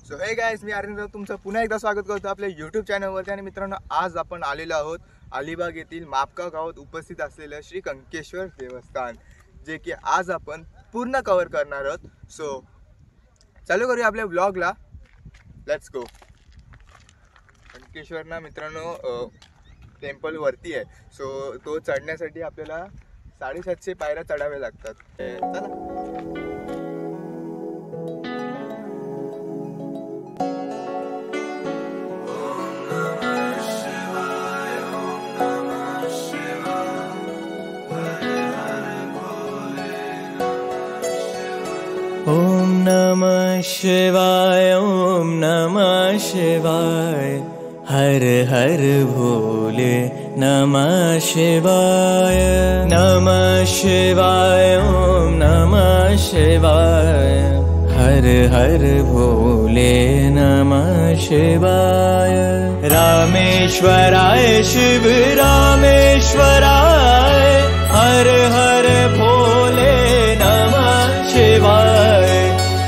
सो hey guys, मी अरविंद तुमचं पुन्हा एकदा स्वागत करतो आपल्या यूट्यूब चॅनलवरती। आणि मित्रांनो, आज आपण आलेलो आहोत अलिबाग येथील मापका गावात उपस्थित असलेलं श्री कंकेश्वर देवस्थान, जे की आज आपण पूर्ण कव्हर करणार आहोत। सो चालू करूया आपल्या व्लॉगला, लेट्स गो। कंकेश्वर ना मित्रांनो टेम्पल वरती आहे, सो तो चढण्यासाठी आपल्याला 750 पायऱ्या चढाव्या लागतात। चला। ओम नमः शिवाय, ओम नमः शिवाय, हर हर भोले नमः शिवाय, नमः शिवाय, ओम नमः शिवाय, हर हर भोले नमः शिवाय। रामेश्वराय शिव रामेश्वराय, हर हर भोले नमः शिवाय,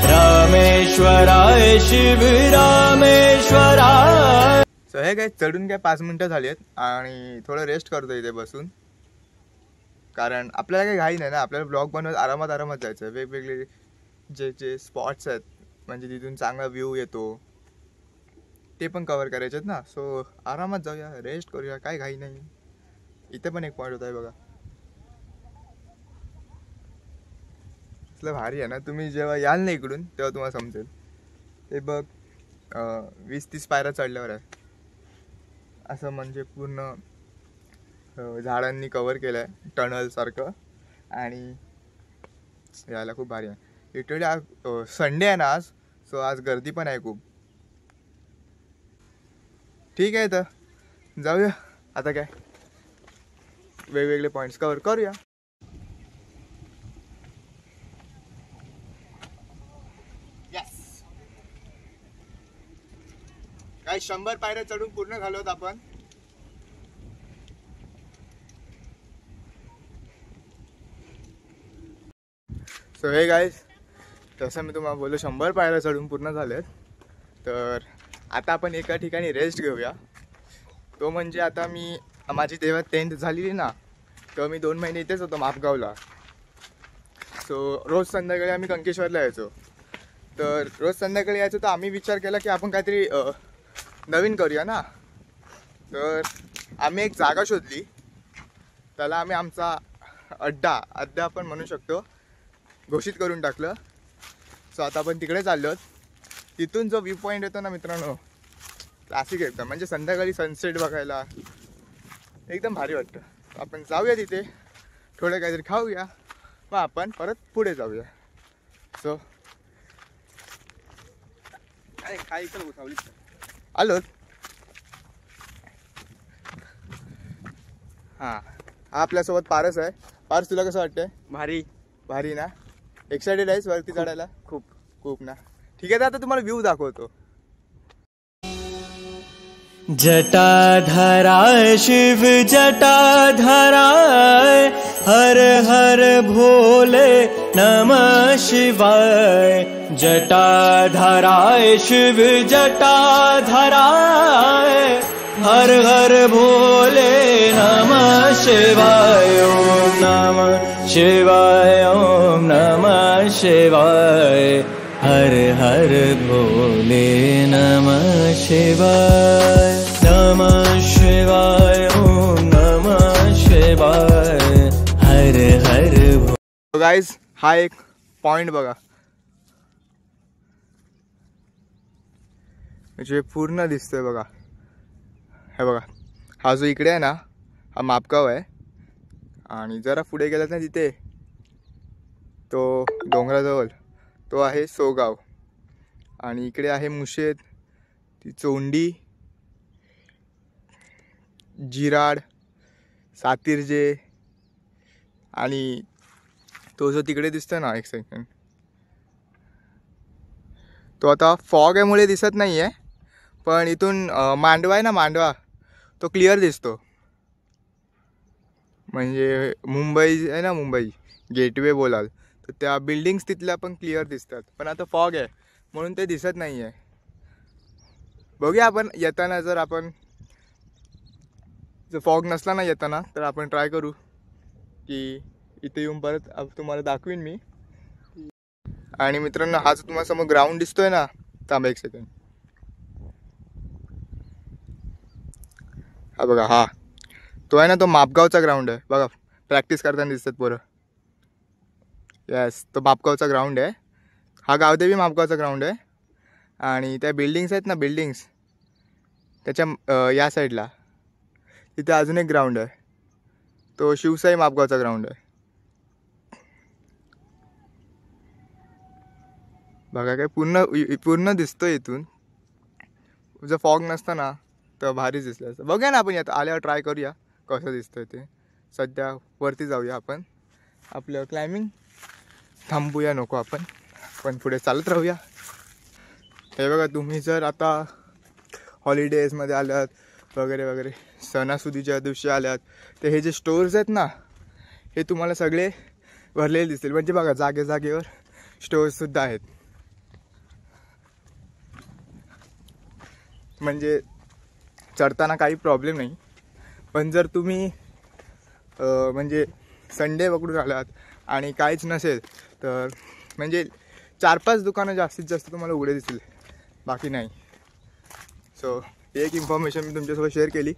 रामेश्वराय शिव रामेश्वराय। सो हे काय चढून काय 5 मिनिटं झाली आहेत आणि थोडं रेस्ट करतो इथे बसून, कारण आपल्याला काही घाई नाही ना। आपल्याला ब्लॉग बनवत आरामात जायचं। वेगवेगळे जे स्पॉट्स आहेत, म्हणजे तिथून चांगला व्ह्यू येतो, ते पण कव्हर करायचे आहेत ना। सो आरामात जाऊया, रेस्ट करूया, काय घाई नाही। इथे पण एक पॉईंट होता आहे बघा, असलं भारी आहे ना। तुम्ही जेव्हा याल ना इकडून तेव्हा तुम्हाला समजेल। ते बघ 20-30 पायऱ्या चढल्यावर आहे, असं म्हणजे पूर्ण झाडांनी कव्हर केलं आहे टनल सारखं, आणि यायला खूप भारी आहे। लिटरली आज संडे आहे ना आज, सो आज गर्दी पण आहे खूप। ठीक आहे, तर जाऊया आता। काय वेगवेगळे पॉईंट्स कव्हर करूया। काही 100 पायऱ्या चढून पूर्ण झालो आहोत आपण। सो हे गाइस, तसं मी तुम्हाला बोललो 100 पायऱ्या चढून पूर्ण झालेत। तर आता आपण एका ठिकाणी रेस्ट घेऊया। तो म्हणजे आता माझी तेव्हा 10th झालेली ना, तेव्हा मी 2 महिने इथेच होतो मापगावला। सो रोज संध्याकाळी आम्ही कंकेश्वरला यायचो। तर रोज संध्याकाळी यायचो, तर आम्ही विचार केला की आपण काहीतरी नवीन करूया ना। तर आम्ही एक जागा शोधली, त्याला आम्ही आमचा अड्डा आपण म्हणू शकतो घोषित करून टाकलं। सो आता आपण तिकडे चाललो आहोत। तिथून जो व्ह्यू पॉईंट येतो ना मित्रांनो, क्लासिक एकदम, म्हणजे संध्याकाळी सनसेट बघायला एकदम भारी वाटतं। आपण जाऊया तिथे, थोडं काहीतरी खाऊया, मग आपण परत पुढे जाऊया। सो आलो। हां, आपल्यासोबत पारस आहे। पारस, तुला कसं वाटतंय? भारी ना? एक्साइटेड आहेस वरती चढायला? खूप ना। ठीक आहे, तर आता तुम्हाला व्ह्यू दाखवतो। जटाधराय शिव जटाधराय, हर हर भोले नमः शिवाय, जटाधराय शिव जटाधराय, हर हर भोले नमः शिवाय। ओम नमः शिवाय, ओम नमः शिवाय, हर हर भोले नमः शिवाय, नमः शिवाय, ओम नमः शिवाय, हर हर भोले। गाइस, हा एक पॉइंट बघा, म्हणजे पूर्ण दिसतोय बघा। हे बघा, हा जो इकडे आहे ना, हा मापगाव आहे। आणि जरा पुढे गेलात ना, तिथे तो डोंगराजवळ तो आहे सोगाव। आणि इकडे आहे मुशेत, ती चोंडी, जिराड, सातिर्जे, आणि तो जो तिकडे दिसतोय ना, एक सेकंड, तो आता फॉग यामुळे दिसत नाही आहे, पण इथून मांडवा आहे ना, मांडवा, तो क्लिअर दिसतो। म्हणजे मुंबई आहे ना, मुंबई गेटवे बोलाल तर त्या बिल्डिंग्स तिथल्या पण क्लिअर दिसतात, पण आता फॉग आहे म्हणून ते दिसत नाही आहे। बघूया आपण येताना, जर आपण जर फॉग नसला ना येताना तर आपण ट्राय करू की इथे येऊन परत तुम्हाला दाखवीन मी. आणि मित्रांनो, हा जो तुम्हाला समोर ग्राउंड दिसतोय ना, थांबा एक सेकंड, हा बघा, हा तो आहे ना, तो मापगावचा ग्राउंड आहे बघा. प्रॅक्टिस करताना दिसतात पोरं. यस, तो मापगावचा ग्राउंड आहे. हा गावदेवी मापगावचा ग्राउंड आहे. आणि त्या बिल्डिंग्स आहेत ना, बिल्डिंग्स त्याच्या या साईडला तिथे अजून एक ग्राउंड आहे, तो शिवसाई मापगावचा ग्राउंड आहे. बघा काय पूर्ण पूर्ण दिसतोय इथून. जर फॉग नसता ना तर भारीच दिसलं असतं. बघूया ना आपण आता आल्यावर ट्राय करूया कसं दिसतंय ते. सध्या वरती जाऊया आपण, आपलं क्लाइम्बिंग थांबूया नको आपण पुढे चालत राहूया. हे बघा, तुम्ही जर आता हॉलिडेजमध्ये आलात वगैरे वगैरे, सणासुदीच्या दिवशी आल्यात, तर हे जे स्टोर्स आहेत ना, हे तुम्हाला सगळे भरलेले दिसतील. म्हणजे बघा, जागे जागेवर स्टोर्ससुद्धा आहेत. म्हणजे चढताना काही प्रॉब्लेम नाही. पण जर तुम्ही म्हणजे संडे पकडून आलात आणि काहीच नसेल तर म्हणजे 4-5 दुकानं जास्तीत जास्त तुम्हाला उघडे दिसतील, बाकी नाही. सो एक इन्फॉर्मेशन मी तुमच्यासोबत शेअर केली.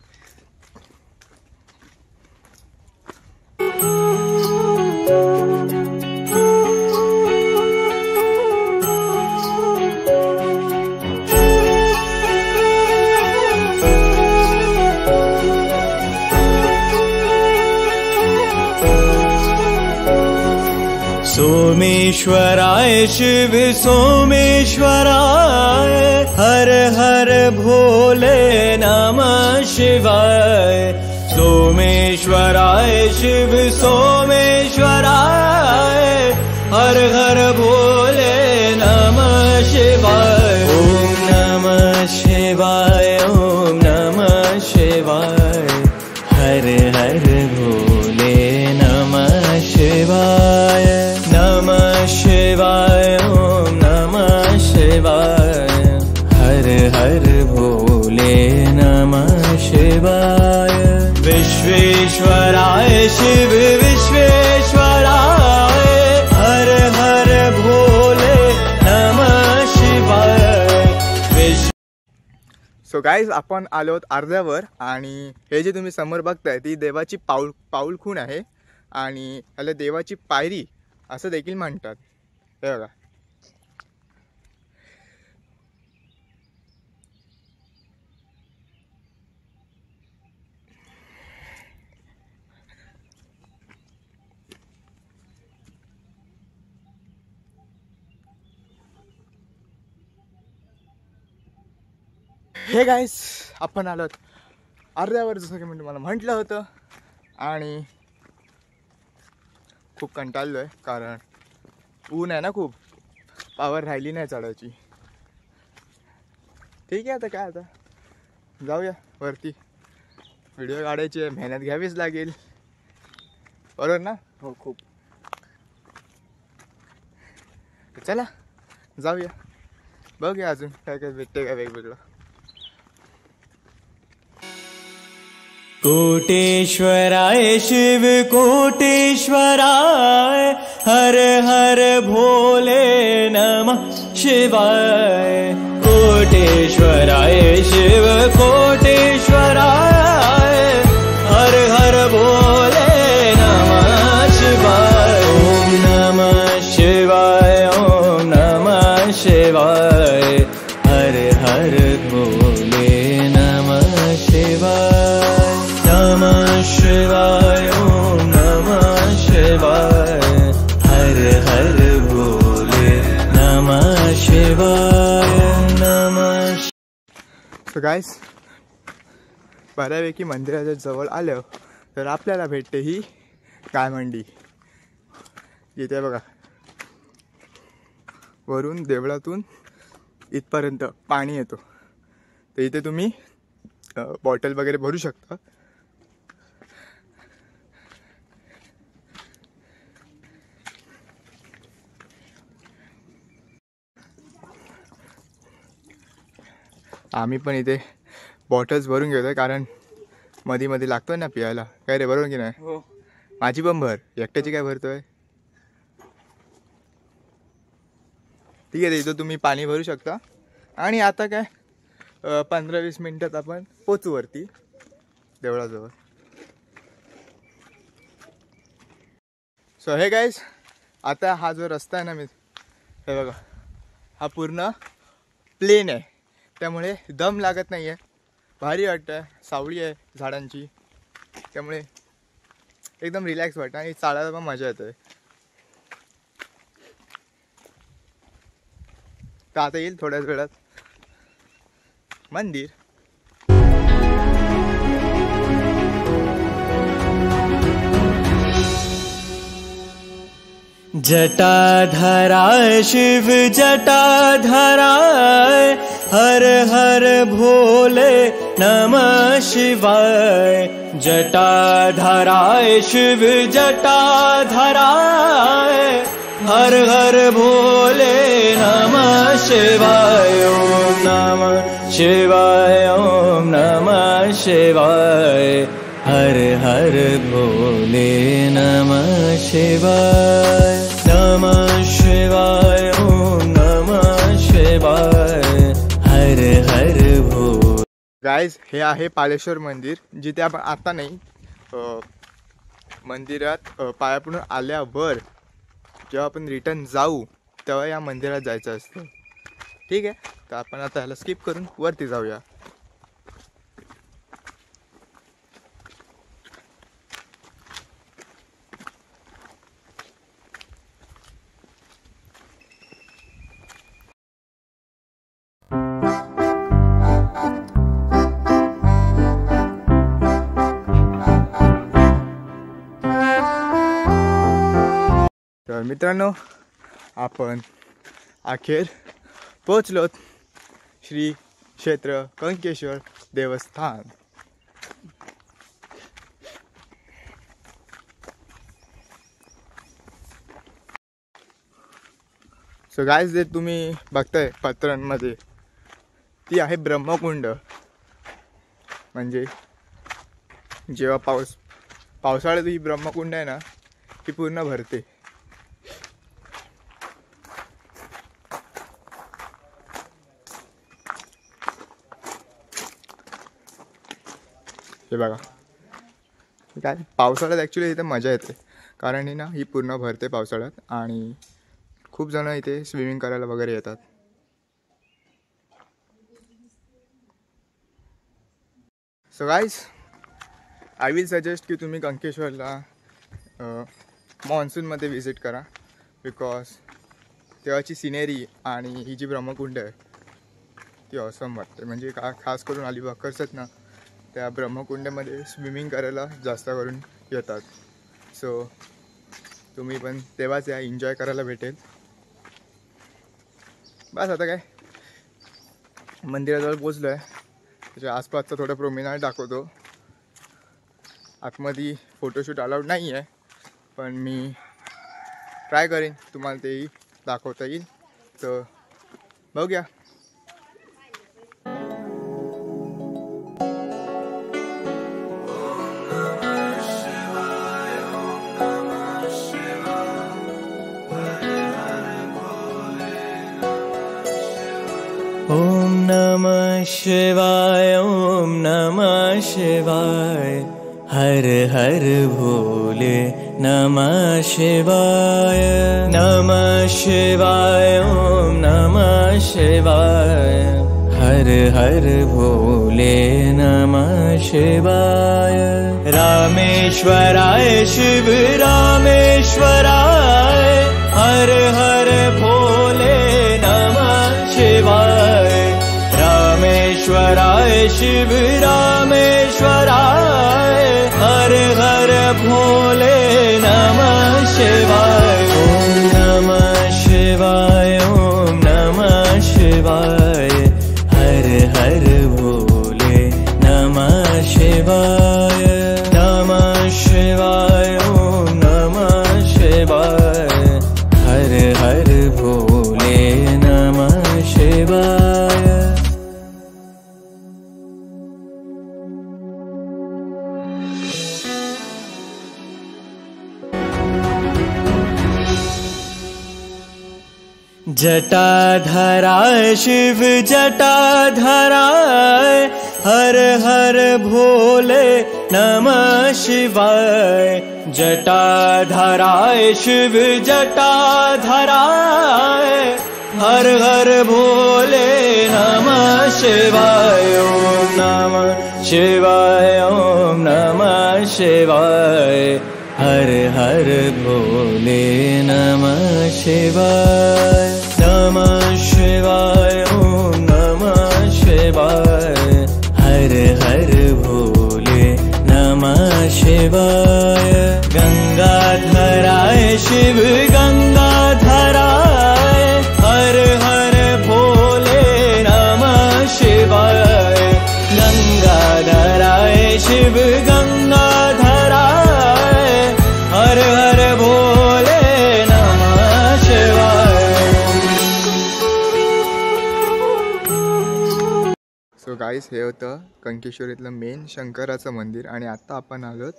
सोमेश्वराय शिव सोमेश्वराय, हर हर भोले नमः शिवाय. सोमेश्वराय शिव सोमेश्वराय, हर हर भोले नमः शिवाय. ओम नमः शिवाय, ओम नमः शिवाय, हर हर भोले नमः शिवाय. नमः शिवाय, ओम नमः शिवाय, हर हर भोले नमः शिवाय. विश्वेश्वराय शिव विश्वेश्वराय, हर हर भोले नमः शिवाय. सो गाईज, आपण आलो आहोत अर्ध्यावर. आणि हे जे तुम्ही समोर बघताय ती देवाची पाऊलखूण आहे. आणि ह्याला देवाची पायरी असं देखील म्हणतात. हे बघा, हे गाईस आपण आलोत अर्ध्यावर, जसं की मी तुम्हाला म्हटलं होतं. आणि खूप कंटाळलो आहे, कारण ऊन आहे ना, खूप पावर राहिली नाही चढायची. ठीक आहे, आता काय, आता जाऊया वरती. व्हिडिओ काढायची आहे, मेहनत घ्यावीच लागेल, बरोबर ना? हो, खूप. चला जाऊया, बघूया अजून काय काय भेटते का वेगवेगळं. कोटेश्वराय शिव कोटेश्वराय, हर हर भोले नमः शिवाय. कोटेश्वराय शिव कोटेश्वराय, हर हर भोले नमः शिवाय. ओम नमः शिवाय, ओम नमः शिवाय, हर हर भोले नमः शिवाय. नमः शिवाय, ओम नमः शिवाय, हर हर भोले नमः शिवाय. नमः. सो गाईस, बऱ्यापैकी मंदिराच्या जवळ आलं तर आपल्याला भेटते ही गायमंडी. इथे बघा, वरून देवळातून इथपर्यंत पाणी येतो. तर इथे तुम्ही बॉटल वगैरे भरू शकता. आम्ही पण इथे बॉटल्स भरून घेतोय, कारण मध्ये मध्ये लागतोय ना पियायला. काय रे, बरोबर की नाही? हो. माझी पण भर, एकट्याची काय भरतोय? ठीक आहे, इथं तुम्ही पाणी भरू शकता. आणि आता काय 15-20 मिनिटात आपण पोचू वरती देवळाजवळ. सो हे गाईज, आता हा जो रस्ता आहे ना, हे बघा, हा पूर्ण प्लेन आहे, त्यामुळे दम लागत नाही आहे. भारी वाटतं, सावली आहे झाडांची, त्यामुळे एकदम रिलॅक्स वाटतं आणि चालायला पण मजा येते. तर आता येईल थोड्याच वेळात मंदिर. जटाधराय शिव जटाधराय, हर हर भोले नमः शिवाय. जटाधराय शिव जटाधराय, हर हर भोले नमः शिवाय. ओम नमः शिवाय, ओम नमः शिवाय, हर हर भोले नमः शिवाय. नमः शिवाय, ओम नमः शिवाय, हर हर भोले. गाईज, हे आहे पालेश्वर मंदिर, जिथे आपण आता नाही, मंदिरात पाया पडून आल्यावर जेव्हा आपण रिटर्न जाऊ तेव्हा या मंदिरात जायचं असतं. ठीक आहे, तर आपण आता ह्याला स्किप करून वरती जाऊया. तर मित्रांनो, आपण अखेर पोचलोत श्री क्षेत्र कंकेश्वर देवस्थान. सो गाईज, जे तुम्ही बघताय पत्रांमध्ये ती आहे ब्रह्मकुंड. म्हणजे जेव्हा पावसाळ्यात ही ब्रह्मकुंड आहे ना, ती पूर्ण भरते. हे बघा, काय पावसाळ्यात ॲक्च्युली इथे मजा येते, कारण ही ना ही पूर्ण भरते पावसाळ्यात आणि खूप जण इथे स्विमिंग करायला वगैरे येतात. So guys, I will suggest की तुम्ही कंकेश्वरला मान्सूनमध्ये विजिट करा, बिकॉज तेव्हाची सिनेरी आणि ही जी ब्रह्मकुंड आहे ती ऑसम वाटते. म्हणजे खास करून अलिबागकर्स आहेत ना, त्या ब्रह्मकुंडमध्ये स्विमिंग करायला जास्त करून येतात. सो तुम्ही पण तेव्हाच या, एन्जॉय करायला भेटेल. बस आता काय मंदिराजवळ पोचलो आहे, त्याच्या आसपासचा थोडं प्रोमेनाड दाखवतो. आतमध्ये फोटोशूट अलाउड नाही आहे, पण मी ट्राय करेन तुम्हाला तेही दाखवता येईल. तर बघूया. ओम नमः शिवाय, ओम नमः शिवाय, हर हर भोले नमः शिवाय. नमः शिवाय, ओम नमः शिवाय, हर हर भोले नमः शिवाय. रामेश्वराय शिव रामेश्वराय, हर हर भोले नमः शिवाय. रामेश्वराय शिव रामेश्वराय, हर हर भोले नमः शिवाय. ओम नमः शिवाय, ओम नमः शिवाय, हर हर भोले नमः शिवाय. नमः शिवाय, ओम नमः शिवाय, जटाधराय शिव जटाधराय हर हर भोले नमः शिवाय। जटाधराय शिव जटाधराय हर हर भोले नमः शिवाय। ओम नमः शिवाय ओम नमः शिवाय हर हर भोले नमः शिवाय। नमः शिवाय ओम नमः शिवाय हर हर भोले नमः शिवाय। गंगाधराय शिव गंगाधराय हर हर भोले नमः शिवाय। गंगाधराय शिव गंगाधराय हर हर भोले नमः शिवाय। सो गाईस, हे होतं कंकेश्वरीतलं मेन शंकराचं मंदिर. आणि आत्ता आपण आलोत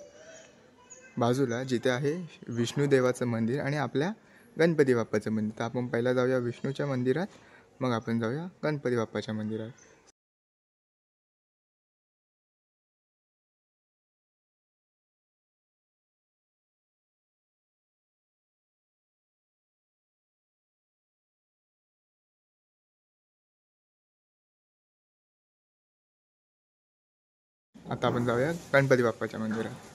बाजूला जिथे आहे विष्णुदेवाचं मंदिर आणि आपल्या गणपती बाप्पाचं मंदिर. तर आपण पहिला जाऊया विष्णूच्या मंदिरात, मग आपण जाऊया गणपती बाप्पाच्या मंदिरात. आता आपण जाऊया गणपती बाप्पाच्या मंदिरात.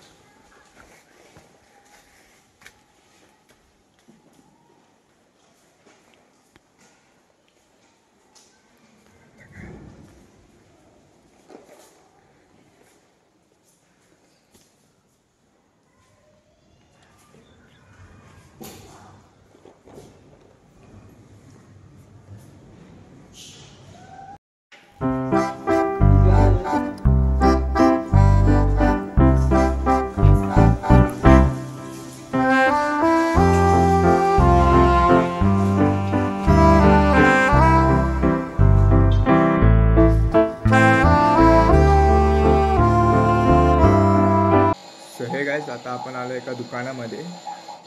आता आपण आलो एका दुकानामध्ये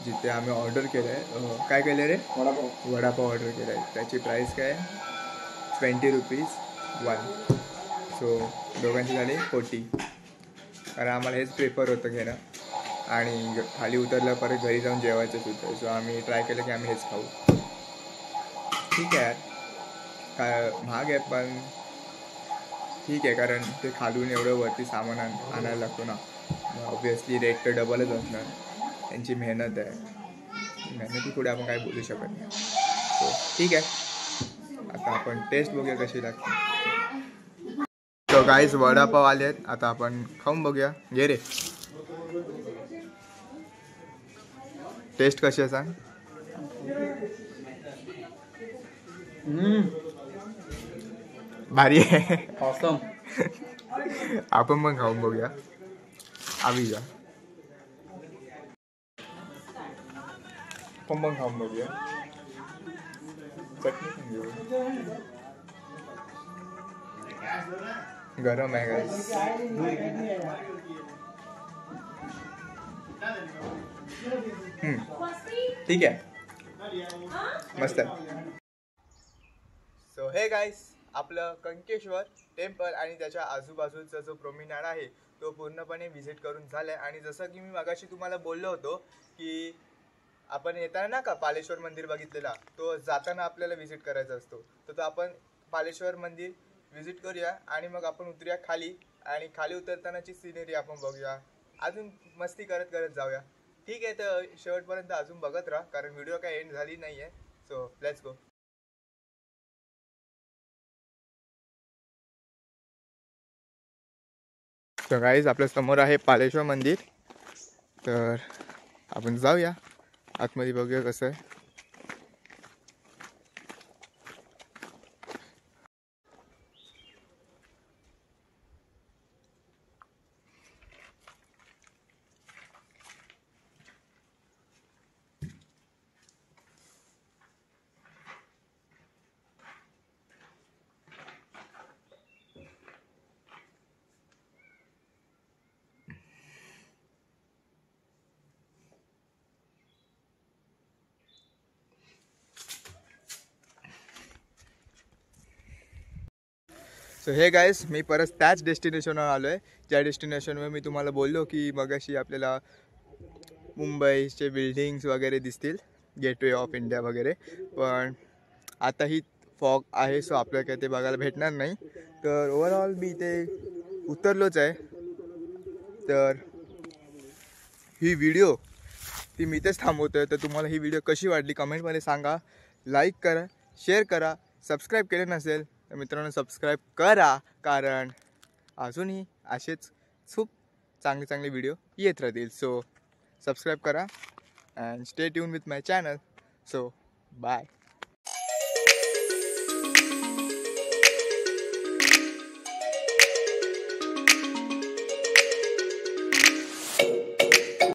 जिथे आम्ही ऑर्डर केलं आहे. काय केलं रे? वडापाव ऑर्डर केला आहे. त्याची प्राईस काय आहे? 20 रुपीज 1. सो दोघांची झाली 40. कारण आम्हाला हेच प्रेफर होतं घेणं आणि खाली उतरलं परत घरी जाऊन जेवायचंच होतं. सो आम्ही ट्राय केलं की आम्ही हेच खाऊ. ठीक आहे, काय महाग आहे पण ठीक आहे, कारण ते खालून एवढं वरती सामान आणायला लागतो ना. ऑब्वियसली रेट तर डबलच असणार. त्यांची मेहनत आहे, मेहनती पुढे आपण काय बोलू शकत नाही. सो ठीक आहे, आता आपण टेस्ट बघूया कशी लागते. तो गाईज वडापाव आले आहेत, आता आपण खाऊन बघूया. घे रे, टेस्ट कशी आहे सांग. भारी आहे. ऑसम. आपण पण खाऊन बघूया. आवी जा, आपण पण खाऊन बघूया. चटणी पण घेऊ. गरम आहे गाईस. ठीक आहे, मस्त आहे. सो हे गाईस, आपलं कंकेश्वर टेम्पल आणि त्याच्या आजूबाजूचा जो प्रोमिनाड आहे तो पूर्णपणे व्हिजिट करून झाला आहे. आणि जसं की मी मगाशी तुम्हाला बोललो होतो की आपण येताना ना का पालेश्वर मंदिर बघितलेला, तो जाताना आपल्याला व्हिजिट करायचा असतो. तर तो आपण पालेश्वर मंदिर व्हिजिट करूया आणि मग आपण उतरूया खाली, आणि खाली उतरतानाची सिनेरी आपण बघूया. अजून मस्ती करत करत जाऊया. ठीक आहे, तर शेवटपर्यंत अजून बघत राहा कारण व्हिडिओ काय एंड झाली नाही आहे. So let's go. तर गाईज, आपल्या समोर आहे पालेश्वर मंदिर. तर आपण जाऊया आतमध्ये, बघूया कसं आहे. सो हे गाईस, मी परत त्याच डेस्टिनेशनवर आलो आहे ज्या डेस्टिनेशनवर मी तुम्हाला बोललो की मगाशी आपल्याला मुंबईचे बिल्डिंग्स वगैरे दिसतील, गेटवे ऑफ इंडिया वगैरे. पण आता ही फॉग आहे, सो आपल्याला काही ते बघायला भेटणार नाही. तर ओव्हरऑल मी इथे उतरलोच आहे. तर ही व्हिडिओ ती मी इथेच थांबवतो आहे. तर तुम्हाला ही व्हिडिओ कशी वाटली कमेंटमध्ये सांगा. लाईक करा, शेअर करा, सबस्क्राईब केले नसेल तर मित्रांनो सबस्क्राईब करा, कारण अजूनही असेच खूप चांगले चांगले व्हिडिओ येत राहतील. सो सबस्क्राईब करा and stay tune with my channel. So bye.